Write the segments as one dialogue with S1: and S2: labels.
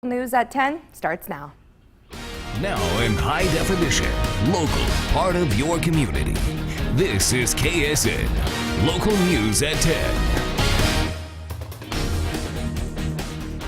S1: News at 10 starts now.
S2: Now in high definition, local, part of your community. This is KSN, local news at 10.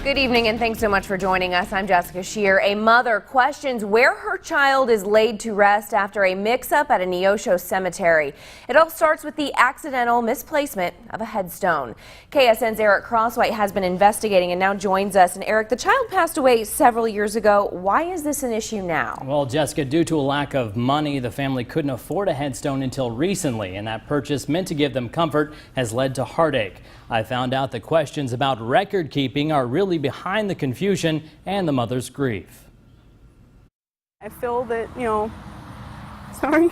S3: Good evening and thanks so much for joining us. I'm Jessica Shear. A mother questions where her child is laid to rest after a mix-up at a NEOSHO cemetery. It all starts with the accidental misplacement of a headstone. KSN's Eric Crosswhite has been investigating and now joins us. And Eric, the child passed away several years ago. Why is this an issue now?
S4: Well, Jessica, due to a lack of money, the family couldn't afford a headstone until recently, and that purchase meant to give them comfort has led to heartache. I found out the questions about record keeping are really behind the confusion and the mother's grief.
S5: I feel that, sorry,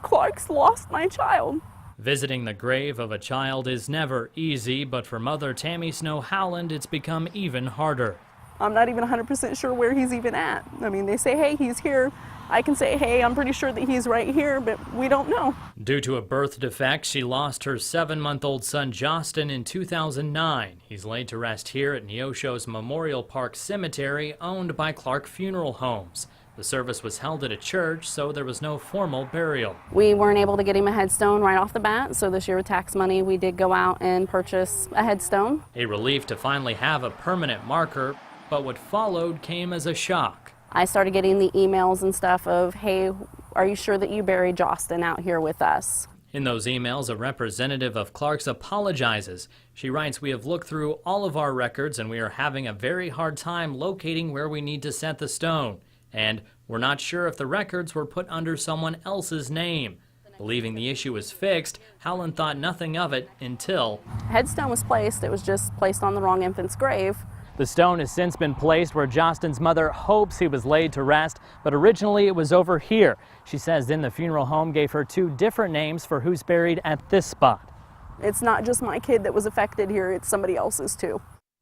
S5: Clark's lost my child.
S4: Visiting the grave of a child is never easy, but for mother Tammy Snow Howland, it's become even harder.
S5: I'm not even 100% sure where he's even at. I mean, they say, hey, he's here. I can say, hey, I'm pretty sure that he's right here, but we don't know.
S4: Due to a birth defect, she lost her 7-month-old son, Justin, in 2009. He's laid to rest here at NEOSHO's Memorial Park Cemetery, owned by Clark Funeral Homes. The service was held at a church, so there was no formal burial.
S6: We weren't able to get him a headstone right off the bat, so this year with tax money, we did go out and purchase a headstone.
S4: A relief to finally have a permanent marker, but what followed came as a shock.
S6: I started getting the emails and stuff of, hey, are you sure that you buried Justin out here with us?
S4: In those emails, a representative of Clark's apologizes. She writes, we have looked through all of our records and we are having a very hard time locating where we need to set the stone. And we're not sure if the records were put under someone else's name. Believing the issue was fixed, Howland thought nothing of it until
S6: A headstone was placed. It was just placed on the wrong infant's grave.
S4: the stone has since been placed where Justin's mother hopes he was laid to rest, but originally it was over here. She says then the funeral home gave her 2 different names for who's buried at this spot.
S5: It's not just my kid that was affected here, it's somebody else's too.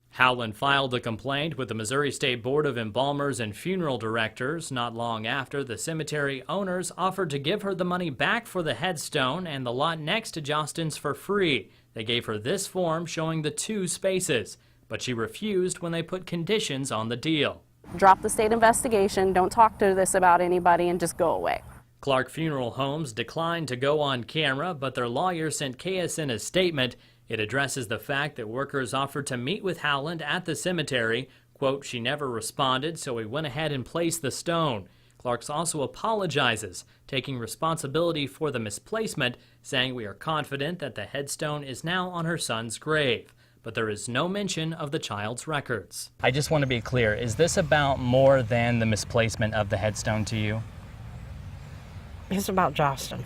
S4: Howland filed a complaint with the Missouri State Board of Embalmers and Funeral Directors. Not long after, the cemetery owners offered to give her the money back for the headstone and the lot next to Justin's for free. They gave her this form showing the 2 spaces, but she refused when they put conditions on the deal.
S6: Drop the state investigation, don't talk to this about anybody, and just go away.
S4: Clark Funeral Homes declined to go on camera, but their lawyer sent KSN a statement. It addresses the fact that workers offered to meet with Howland at the cemetery. Quote, she never responded, so we went ahead and placed the stone. Clark's also apologizes, taking responsibility for the misplacement, saying we are confident that the headstone is now on her son's grave. But there is no mention of the child's records. I just want to be clear, is this about more than the misplacement of the headstone to you?
S7: It's about Justin,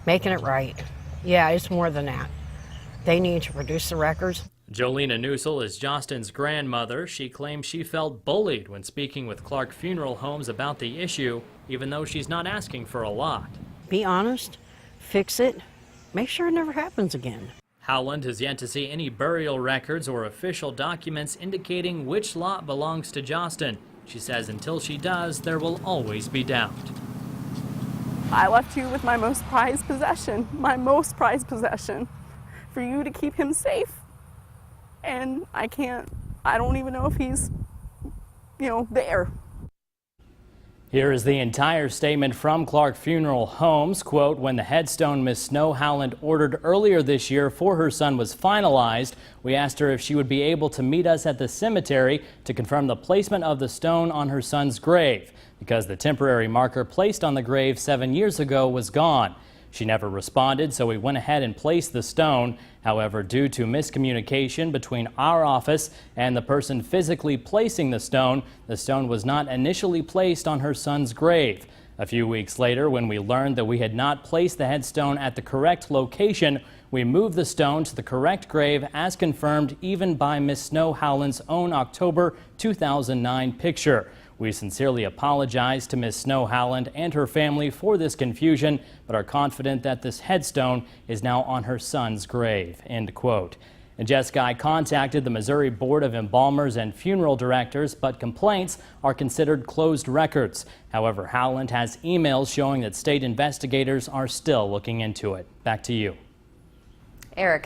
S7: making it right. Yeah, it's more than that. They need to produce the records.
S4: Jolena Newsel is Justin's grandmother. She claims she felt bullied when speaking with Clark Funeral Homes about the issue, even though she's not asking for a lot.
S7: Be honest, fix it, make sure it never happens again.
S4: Howland has yet to see any burial records or official documents indicating which lot belongs to Justin. She says until she does, there will always be doubt.
S5: I left you with my most prized possession, for you to keep him safe. And I don't even know if he's, there.
S4: Here is the entire statement from Clark Funeral Homes. Quote, when the headstone Miss Snow Howland ordered earlier this year for her son was finalized, we asked her if she would be able to meet us at the cemetery to confirm the placement of the stone on her son's grave, because the temporary marker placed on the grave 7 years ago was gone. She never responded, so we went ahead and placed the stone. However, due to miscommunication between our office and the person physically placing the stone was not initially placed on her son's grave. A few weeks later, when we learned that we had not placed the headstone at the correct location, we moved the stone to the correct grave as confirmed even by Miss Snow Howland's own October 2009 picture. We sincerely apologize to Ms. Snow Howland and her family for this confusion, but are confident that this headstone is now on her son's grave. End quote. And Jessica, I contacted the Missouri Board of Embalmers and Funeral Directors, but complaints are considered closed records. However, Howland has emails showing that state investigators are still looking into it. Back to you.
S3: Eric.